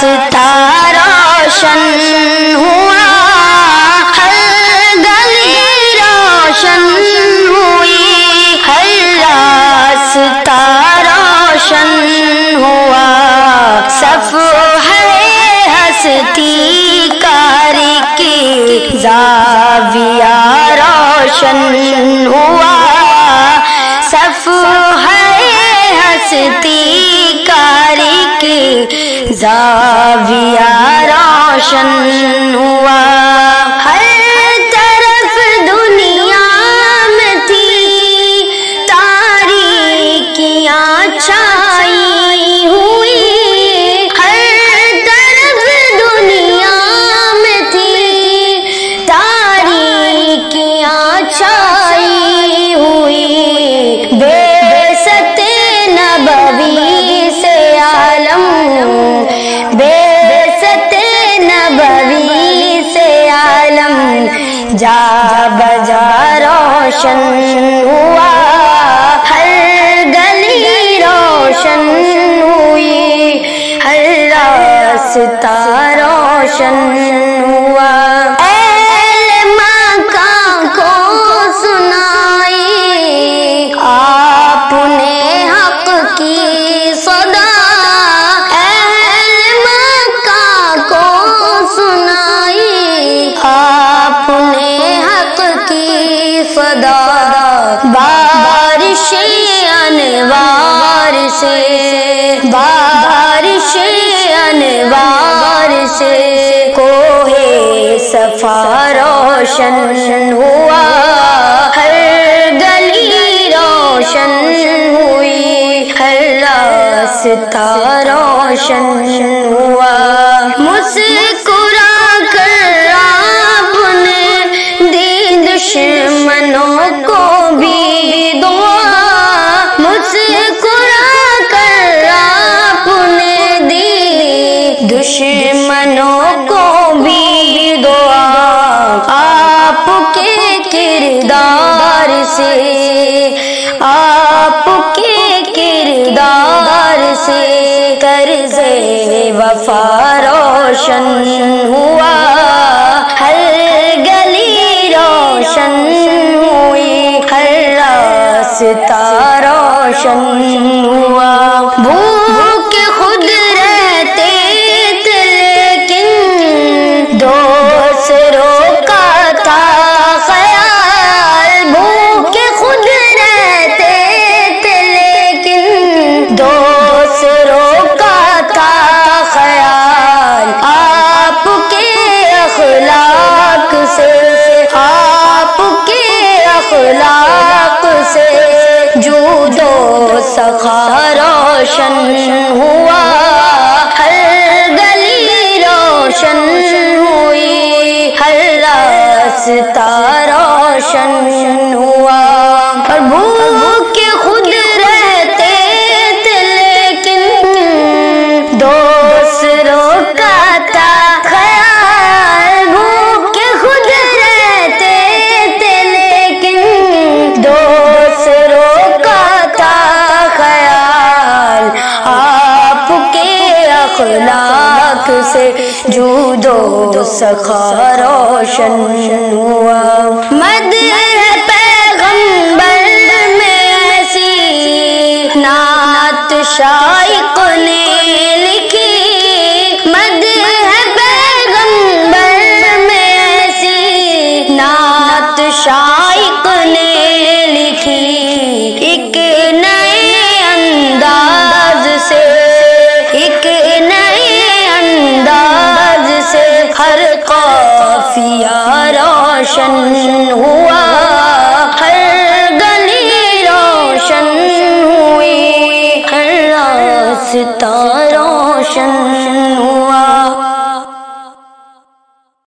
راستہ روشن ہوا، ہر گلی روشن ہوئی، ہر راستہ روشن ہوا، صفحہ ہستی کاری کی زاویہ روشن ہوا، صفحہ ہستی کاری کی زاویہ روشن ہوا، ہر طرف دنیا میں تھی تاریکیاں چھائی ہوئی، ہر طرف دنیا میں تھی تاریکیاں چھائی ہوئی، بعثت نبوی سے عالم، بعثت نبوی سے عالم جا بجا روشن ہوا، ہر گلی روشن ہوئی، ہر راستہ روشن ہوا، اہل مکہ کو سنائی آپ نے حق کی صدا، اہل مکہ کو سنائی آپ نے حق کی صدا، بارش انوار سے، بارش انوار سے کوہ صفا روشن ہوا، ہر گلی روشن ہوئی، ہر راستہ روشن ہوا، مسکرا کر آپ نے دی دشمنوں کو بھی دعا، مسکرا کر آپ نے دی دشمنوں کو بھی دعا، آپ کے کردار سے، آپ کے کردار سے طرز وفا روشن ہوا، ہر گلی روشن ہوئی، ہر راستہ روشن ہوا، بھوک خود رہتے تھے لیکن دوسروں کا تھا خیال، بھوک خود رہتے تھے لیکن دوسروں کا تھا خیال، آپ کے اخلاق سے، آپ کے اخلاق سے جود و سخا روشن ہوا، ہر گلی روشن ہوئی، ہر راستہ روشن ہوا، اور بھوک خود رہتے تھے لیکن دوسروں کا تھا خیال، بھوک خود رہتے تھے لیکن دوسروں کا تھا خیال، آپ کے اخلاق سے جود و سخا روشن ہوا، مدح پیغمبر میں ایسی نعت شائق نے لکھی، مدح پیغمبر میں ایسی نعت شائق نے لکھی، ایک نئے انداز سے، ایک نئے انداز سے ہر قافیہ روشن ہوا، ہر گلی روشن ہوئی، ہر راستہ روشن